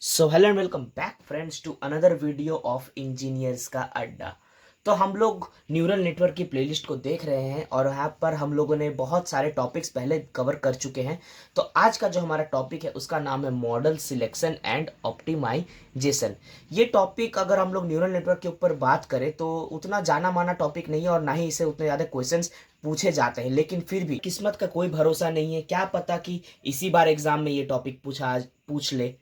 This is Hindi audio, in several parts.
So hello and welcome back friends to another video of engineers का अड्डा। तो हम लोग न्यूरल नेटवर्क की प्लेलिस्ट को देख रहे हैं और यहाँ पर हम लोगों ने बहुत सारे टॉपिक्स पहले कवर कर चुके हैं। तो आज का जो हमारा टॉपिक है उसका नाम है मॉडल सिलेक्शन एंड ऑप्टिमाइजेशन। ये टॉपिक अगर हम लोग न्यूरल नेटवर्क के ऊपर बात करें तो उतना जाना माना टॉपिक नहीं है और ना ही इसे उतने ज़्यादा क्वेश्चंस पूछे जाते हैं, लेकिन फिर भी किस्मत का कोई भरोसा नहीं है। क्या पता कि इसी बार एग्जाम में ये टॉपिक पूछ ले,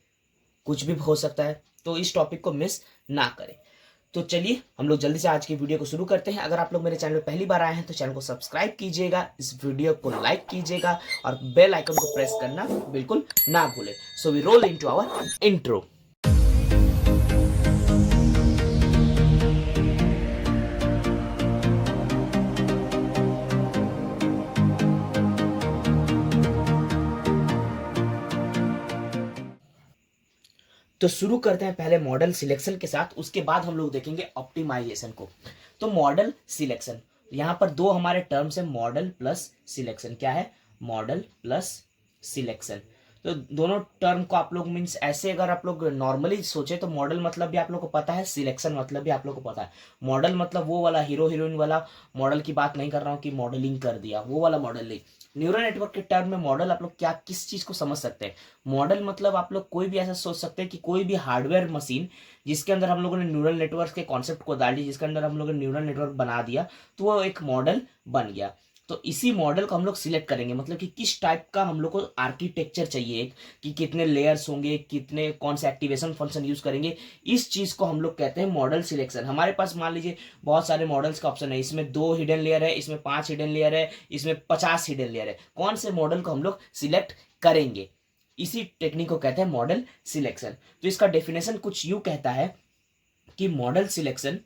कुछ भी हो सकता है। तो इस टॉपिक को मिस ना करें। तो चलिए हम लोग जल्दी से आज की वीडियो को शुरू करते हैं। अगर आप लोग मेरे चैनल में पहली बार आए हैं तो चैनल को सब्सक्राइब कीजिएगा, इस वीडियो को लाइक कीजिएगा और बेल आइकन को प्रेस करना बिल्कुल ना भूलें। So we roll into our intro. तो शुरू करते हैं पहले मॉडल सिलेक्शन के साथ, उसके बाद हम लोग देखेंगे ऑप्टिमाइजेशन को। तो मॉडल सिलेक्शन, यहां पर दो हमारे टर्म्स है, मॉडल प्लस सिलेक्शन। क्या है? Model plus selection. तो दोनों टर्म को आप लोग मीन्स ऐसे अगर आप लोग नॉर्मली सोचे तो मॉडल मतलब भी आप लोग को पता है, सिलेक्शन मतलब भी आप लोग को पता है। मॉडल मतलब वो वाला हीरो हीरोइन वाला मॉडल की बात नहीं कर रहा हूँ कि मॉडलिंग कर दिया, वो वाला मॉडल नहीं। न्यूरल नेटवर्क के टर्म में मॉडल आप लोग क्या किस चीज को समझ सकते हैं? मॉडल मतलब आप लोग कोई भी ऐसा सोच सकते हैं कि कोई भी हार्डवेयर मशीन जिसके अंदर हम लोगों ने न्यूरल नेटवर्क के कॉन्सेप्ट को डाल दिया, जिसके अंदर हम लोगों ने न्यूरल नेटवर्क बना दिया, तो वो एक मॉडल बन गया। तो इसी मॉडल को हम लोग सिलेक्ट करेंगे, मतलब कि किस टाइप का हम लोग को आर्किटेक्चर चाहिए, कि कितने लेयर्स होंगे, कितने कौन से एक्टिवेशन फंक्शन यूज करेंगे। इस चीज को हम लोग कहते हैं मॉडल सिलेक्शन। हमारे पास मान लीजिए बहुत सारे मॉडल्स का ऑप्शन है, इसमें 2 हिडन लेयर है, इसमें 5 हिडन लेयर है, इसमें 50 हिडन लेयर है। कौन से मॉडल को हम लोग सिलेक्ट करेंगे, इसी टेक्निक को कहते हैं मॉडल सिलेक्शन। तो इसका डेफिनेशन कुछ यूं कहता है कि model selection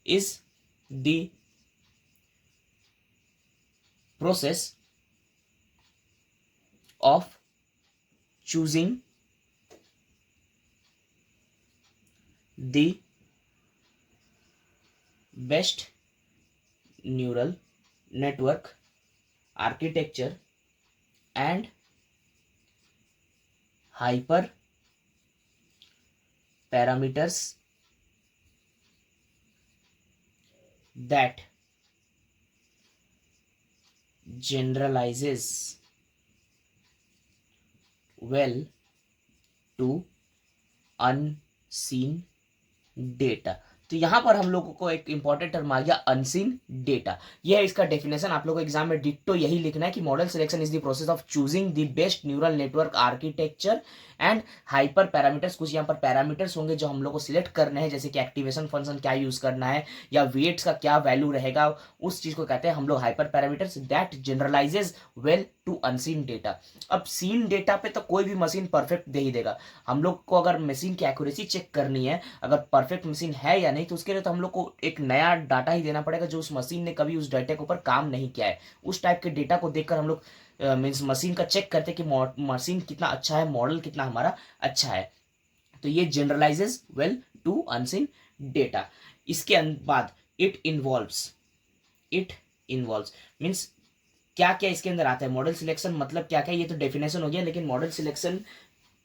is the process of choosing the best neural network architecture and hyper parameters that generalizes well to unseen data। तो यहां पर हम लोगों को एक इंपॉर्टेंट टर्म आ गया, अनसीन डेटा। यह है इसका डेफिनेशन। आप लोगों को एग्जाम में डिट्टो यही लिखना है कि model selection is the process of choosing the best neural network architecture and hyper parameters. कुछ यहाँ पर पैरामीटर्स होंगे जो हम लोग को सिलेक्ट करने हैं, जैसे कि एक्टिवेशन फंक्शन क्या यूज करना है या वेट्स का क्या वैल्यू रहेगा, उस चीज को कहते हैं हम लोग hyper parameters that generalizes well to unseen data. अब सीन डेटा पे तो कोई भी मशीन परफेक्ट दे ही देगा। हम लोग को अगर मशीन की एक्यूरेसी चेक करनी है, अगर परफेक्ट मशीन है या नहीं, तो उसके लिए तो हम लोग को एक नया डाटा ही देना पड़ेगा जो उस मशीन ने कभी उस डाटा के ऊपर काम नहीं किया है। उस टाइप के डेटा को देखकर हम लोग मीन्स मशीन का चेक करते कि मशीन कितना अच्छा है, मॉडल कितना हमारा अच्छा है। तो ये जनरलाइजेस वेल टू अनसीन डेटा। इसके बाद इट इन्वॉल्व्स मीन्स क्या क्या इसके अंदर आता है। मॉडल सिलेक्शन मतलब क्या क्या, ये तो डेफिनेशन हो गया, लेकिन मॉडल सिलेक्शन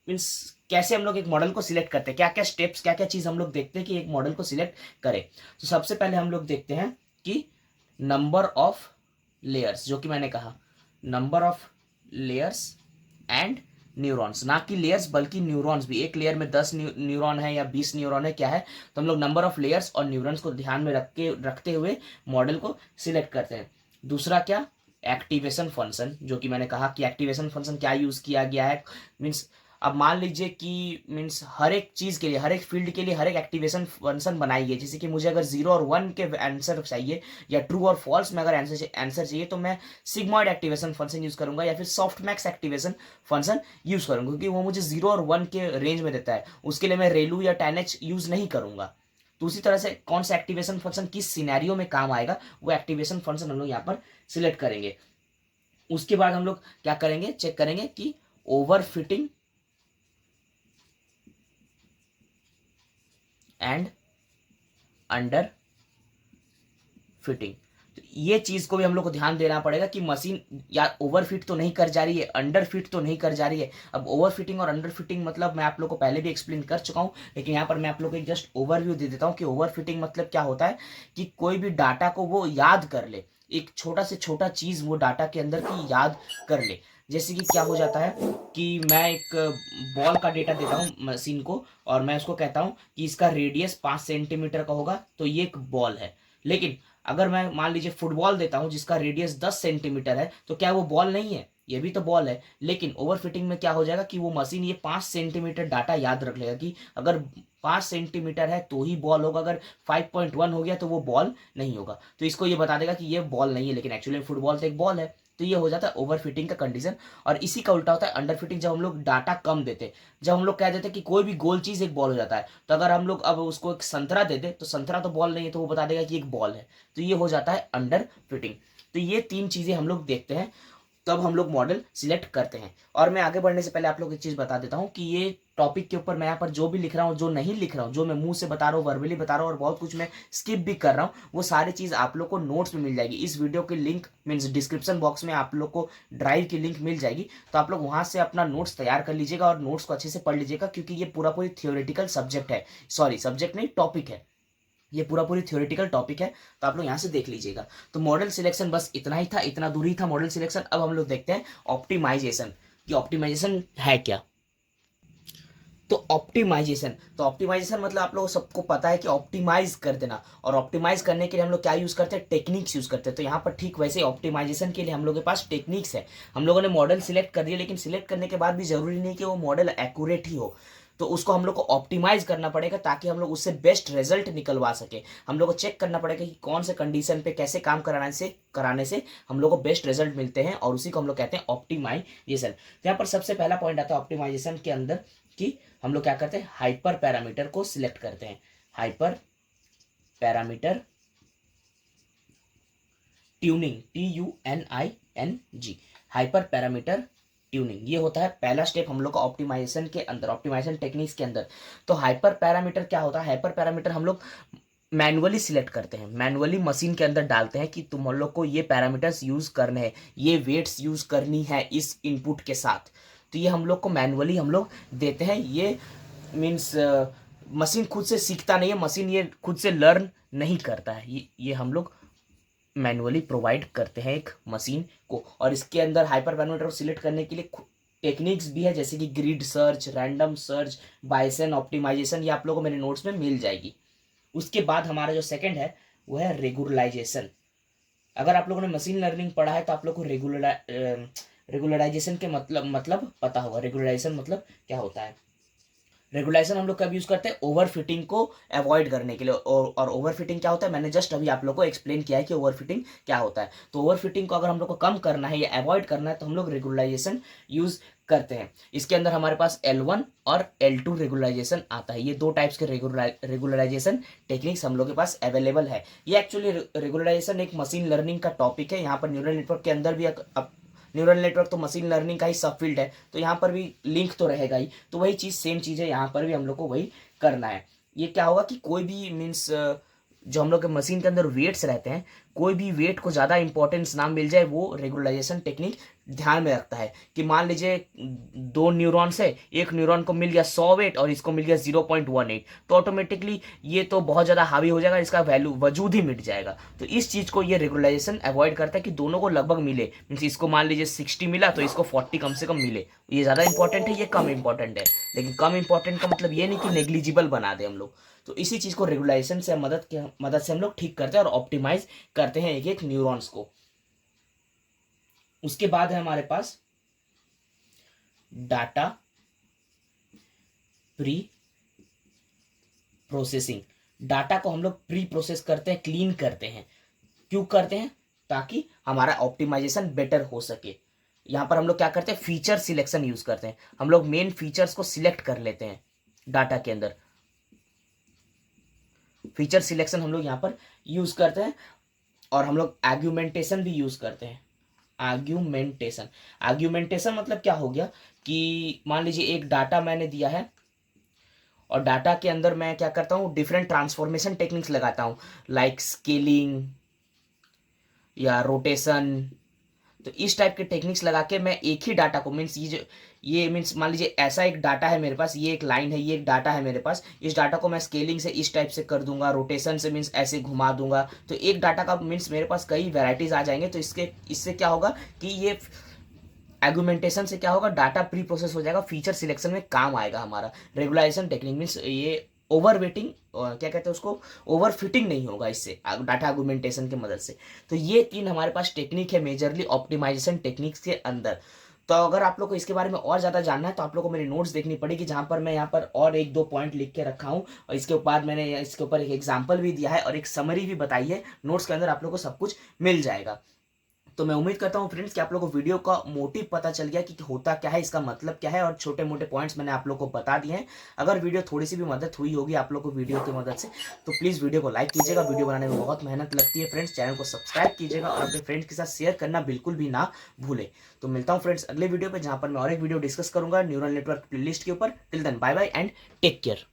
मीन्स कैसे हम लोग एक मॉडल को सिलेक्ट करते हैं, क्या क्या स्टेप्स, क्या क्या चीज हम लोग देखते हैं कि एक मॉडल को सिलेक्ट करें। तो सबसे पहले हम लोग देखते हैं कि नंबर ऑफ लेयर्स, जो कि मैंने कहा number of layers and neurons, ना कि लेयर्स बल्कि न्यूरॉन्स भी। एक लेयर में 10 न्यूरॉन है या 20 न्यूरॉन है, क्या है, तो हम लोग नंबर ऑफ लेयर्स और न्यूरॉन्स को ध्यान में रखते हुए मॉडल को सिलेक्ट करते हैं। दूसरा क्या, एक्टिवेशन फंक्शन, जो कि मैंने कहा कि एक्टिवेशन फंक्शन क्या यूज किया गया है। मीन्स अब मान लीजिए कि मीन्स हर एक चीज के लिए, हर एक फील्ड के लिए हर एक एक्टिवेशन फंक्शन बनाई है। जैसे कि मुझे अगर 0 और 1 के आंसर चाहिए या ट्रू और फॉल्स में अगर आंसर चाहिए, तो मैं सिग्मॉइड एक्टिवेशन फंक्शन यूज करूंगा या फिर सॉफ्टमैक्स एक्टिवेशन फंक्शन यूज करूंगा, क्योंकि वो मुझे 0 और 1 के रेंज में देता है। उसके लिए मैं रेलू या टैनएच यूज नहीं करूंगा। तो उसी तरह से कौन सा एक्टिवेशन फंक्शन किस सिनेरियो में काम आएगा, वो एक्टिवेशन फंक्शन हम लोग यहाँ पर सिलेक्ट करेंगे। उसके बाद हम लोग क्या करेंगे, चेक करेंगे कि over fitting and under fitting. तो ये चीज़ को भी हम लोग को ध्यान देना पड़ेगा कि मशीन या ओवरफिट तो नहीं कर जा रही है, अंडर फिट तो नहीं कर जा रही है। अब ओवरफिटिंग और अंडर फिटिंग मतलब मैं आप लोग को पहले भी एक्सप्लेन कर चुका हूँ, लेकिन यहाँ पर मैं आप लोग को एक जस्ट ओवरव्यू दे देता हूँ कि ओवरफिटिंग मतलब क्या होता है कि कोई भी डाटा को वो याद कर ले, एक छोटा से छोटा चीज़ वो डाटा के अंदर की याद कर ले। जैसे कि क्या हो जाता है कि मैं एक बॉल का डेटा देता हूँ मशीन को, और मैं उसको कहता हूँ कि इसका रेडियस 5 सेंटीमीटर का होगा, तो ये एक बॉल है। लेकिन अगर मैं मान लीजिए फुटबॉल देता हूं जिसका रेडियस 10 सेंटीमीटर है, तो क्या वो बॉल नहीं है? ये भी तो बॉल है। लेकिन ओवरफिटिंग में क्या हो जाएगा कि वो मशीन ये 5 सेंटीमीटर डाटा याद रख लेगा कि अगर 5 सेंटीमीटर है तो ही बॉल होगा, अगर 5.1 हो गया तो वो बॉल नहीं होगा। तो इसको ये बता देगा कि ये बॉल नहीं है, लेकिन एक्चुअली फुटबॉल तो एक बॉल है। तो ये हो जाता है ओवरफिटिंग का कंडीशन। और इसी का उल्टा होता है अंडरफिटिंग, जब हम लोग डाटा कम देते, जब हम लोग कह देते कि कोई भी गोल चीज एक बॉल हो जाता है। तो अगर हम लोग अब उसको एक संतरा दे दे तो संतरा तो बॉल नहीं है, तो वो बता देगा कि एक बॉल है। तो ये हो जाता है अंडर फिटिंग। तो ये तीन चीजें हम लोग देखते हैं, तब हम लोग मॉडल सिलेक्ट करते हैं। और मैं आगे बढ़ने से पहले आप लोग एक चीज बता देता हूं कि ये टॉपिक के ऊपर मैं यहाँ पर जो भी लिख रहा हूँ, जो नहीं लिख रहा हूँ, जो मैं मुंह से बता रहा हूँ, वर्बली बता रहा हूँ, और बहुत कुछ मैं स्किप भी कर रहा हूँ, वो सारी चीज आप लोग को नोट्स में मिल जाएगी। इस वीडियो की लिंक मीन्स डिस्क्रिप्शन बॉक्स में आप लोग को ड्राइव की लिंक मिल जाएगी, तो आप लोग वहां से अपना नोट्स तैयार कर लीजिएगा और नोट्स को अच्छे से पढ़ लीजिएगा, क्योंकि ये पूरा पूरी थियोरेटिकल सब्जेक्ट है। सॉरी, सब्जेक्ट नहीं, टॉपिक है। ये पूरा पूरी थ्योरेटिकल टॉपिक है, तो आप लोग यहाँ से देख लीजिएगा। तो मॉडल सिलेक्शन बस इतना ही था, इतना दूर ही था मॉडल सिलेक्शन। अब हम लोग देखते हैं ऑप्टिमाइजेशन, कि ऑप्टिमाइजेशन है क्या। तो ऑप्टिमाइजेशन मतलब आप लोगों सबको पता है कि ऑप्टिमाइज कर देना, और ऑप्टिमाइज करने के लिए हम लोग क्या यूज करते हैं? टेक्निक्स यूज करते हैं। तो यहाँ पर ठीक वैसे ऑप्टिमाइजेशन के लिए हम लोग के पास टेक्निक्स है। हम लोगों ने मॉडल सिलेक्ट कर दिया, लेकिन सिलेक्ट करने के बाद भी जरूरी नहीं कि वो मॉडल एक्यूरेट ही हो, तो उसको हम लोग को ऑप्टिमाइज करना पड़ेगा, ताकि हम लोग उससे बेस्ट रिजल्ट निकलवा सके। हम लोग को चेक करना पड़ेगा कि कौन से कंडीशन पे कैसे काम कराने से हम लोग को बेस्ट रिजल्ट मिलते हैं, और उसी को हम लोग कहते हैं ऑप्टिमाइजेशन। तो यहाँ पर सबसे पहला पॉइंट आता है ऑप्टिमाइजेशन के अंदर कि हम लोग क्या करते हैं? हाइपर पैरामीटर को सिलेक्ट करते हैं। Hyper parameter tuning, TUNING, hyper parameter tuning, ये होता है पहला स्टेप हम लोग का ऑप्टिमाइजेशन के अंदर, ऑप्टिमाइजेशन टेक्निक्स के अंदर। तो हाइपर पैरामीटर क्या होता है? हाइपर पैरामीटर हम लोग मैनुअली सिलेक्ट करते हैं, मैनुअली मशीन के अंदर डालते हैं कि तुम लोग को ये पैरामीटर्स यूज करने हैं, ये वेट्स यूज करनी है इस इनपुट के साथ। तो ये हम लोग को मैनुअली हम लोग देते हैं। ये मीन्स मशीन खुद से सीखता नहीं है, मशीन ये खुद से लर्न नहीं करता है, ये हम लोग मैनुअली प्रोवाइड करते हैं एक मशीन को। और इसके अंदर हाइपर पैरामीटर को सिलेक्ट करने के लिए टेक्निक्स भी है, जैसे कि grid search, random search, Bayesian optimization, ये आप लोगों को मेरे नोट्स में मिल जाएगी। उसके बाद हमारा जो सेकंड है वो है रेगुलराइजेशन। अगर आप लोगों ने मशीन लर्निंग पढ़ा है तो आप लोग को रेगुलराइजेशन के मतलब पता होगा। रेगुलराइजेशन मतलब क्या होता है? रेगुलेशन हम लोग कब यूज करते हैं? ओवर फिटिंग को अवॉइड करने के लिए। और ओवर फिटिंग क्या होता है? मैंने जस्ट अभी आप लोग को एक्सप्लेन किया है कि ओवर फिटिंग क्या होता है। तो ओवर फिटिंग को अगर हम लोग को कम करना है या अवॉइड करना है, तो हम लोग रेगुलराइजेशन यूज करते हैं। इसके अंदर हमारे पास L1 और L2 रेगुलराइजेशन आता है। ये दो टाइप्स के रेगुलराइजेशन टेक्निक्स हम लोग के पास अवेलेबल है। ये एक्चुअली रेगुलराइजेशन एक मशीन लर्निंग का टॉपिक है। यहाँ पर न्यूरल नेटवर्क के अंदर भी न्यूरल नेटवर्क तो मशीन लर्निंग का ही सब फील्ड है, तो यहाँ पर भी लिंक तो रहेगा ही। तो वही चीज़, सेम चीज़ है, यहाँ पर भी हम लोग को वही करना है। ये क्या होगा कि कोई भी मीन्स जो हम लोग के मशीन के अंदर वेट्स रहते हैं, कोई भी वेट को ज़्यादा इंपॉर्टेंस ना मिल जाए, वो रेगुलराइजेशन टेक्निक ध्यान में रखता है। कि मान लीजिए दो न्यूरॉन से एक न्यूरॉन को मिल गया 100 वेट और इसको मिल गया 0.18, तो ऑटोमेटिकली ये तो बहुत ज़्यादा हावी हो जाएगा, इसका वैल्यू वजूद ही मिट जाएगा। तो इस चीज़ को ये रेगुलराइजेशन अवॉइड करता है कि दोनों को लगभग मिले। मीन्स इसको मान लीजिए 60 मिला तो इसको 40 कम से कम मिले। ये ज़्यादा इंपॉर्टेंट है, ये कम इंपॉर्टेंट है। लेकिन कम इंपॉर्टेंट का मतलब ये नहीं कि नेग्लिजिबल बना दे हम लोग। तो इसी चीज़ को रेगुलाइजेशन से मदद से हम लोग ठीक करते हैं और ऑप्टिमाइज करते हैं एक एक न्यूरॉन्स को। उसके बाद है हमारे पास डाटा प्री प्रोसेसिंग। डाटा को हम लोग प्री प्रोसेस करते हैं, क्लीन करते हैं। क्यों करते हैं? ताकि हमारा ऑप्टिमाइजेशन बेटर हो सके। यहां पर हम लोग क्या करते हैं? फीचर सिलेक्शन यूज करते हैं। हम लोग मेन फीचर्स को सिलेक्ट कर लेते हैं डाटा के अंदर। फीचर सिलेक्शन हम लोग यहां पर यूज करते हैं। और हम लोग आर्ग्यूमेंटेशन भी यूज करते हैं। आर्ग्यूमेंटेशन, आर्ग्यूमेंटेशन मतलब क्या हो गया कि मान लीजिए एक डाटा मैंने दिया है, और डाटा के अंदर मैं क्या करता हूँ? डिफरेंट ट्रांसफॉर्मेशन टेक्निक्स लगाता हूँ, लाइक स्केलिंग, या रोटेशन। तो इस टाइप के टेक्निक्स लगा के मैं एक ही डाटा को मीन्स ये मीन्स मान लीजिए ऐसा एक डाटा है मेरे पास, ये एक लाइन है, ये एक डाटा है मेरे पास, इस डाटा को मैं स्केलिंग से इस टाइप से कर दूंगा, रोटेशन से मीन्स ऐसे घुमा दूंगा, तो एक डाटा का मीन्स मेरे पास कई वेराइटीज आ जाएंगे। तो इससे क्या होगा कि ये एगुमेंटेशन से क्या होगा, डाटा प्री प्रोसेस हो जाएगा, फीचर सिलेक्शन में काम आएगा हमारा। रेगुलाइजेशन टेक्निक मीन्स ये ओवर वेटिंग, क्या कहते हैं उसको, ओवर फिटिंग नहीं होगा इससे डाटा आर्गुमेंटेशन की मदद से। तो ये तीन हमारे पास टेक्निक है मेजरली ऑप्टिमाइजेशन टेक्निक्स के अंदर। तो अगर आप लोग को इसके बारे में और ज़्यादा जानना है तो आप लोग को मेरी नोट्स देखनी पड़ेगी, जहाँ पर मैं यहाँ पर और एक दो पॉइंट लिख के रखा हूँ, और इसके बाद मैंने इसके ऊपर एक एग्जाम्पल भी दिया है और एक समरी भी बताई है। नोट्स के अंदर आप लोग को सब कुछ मिल जाएगा। तो मैं उम्मीद करता हूँ फ्रेंड्स कि आप लोगों को वीडियो का मोटिव पता चल गया कि होता क्या है, इसका मतलब क्या है, और छोटे मोटे पॉइंट्स मैंने आप लोग को बता दिए हैं। अगर वीडियो थोड़ी सी भी मदद हुई होगी आप लोग को वीडियो की मदद से, तो प्लीज़ वीडियो को लाइक कीजिएगा। वीडियो बनाने में बहुत मेहनत लगती है फ्रेंड्स। चैनल को सब्सक्राइब कीजिएगा और अपने फ्रेंड्स के साथ शेयर करना बिल्कुल भी ना भूले। तो मिलता हूँ फ्रेंड्स अगले वीडियो पर, जहाँ पर मैं और एक वीडियो डिस्कस करूंगा न्यूरल नेटवर्क प्लेलिस्ट के ऊपर। Till then bye bye and take care.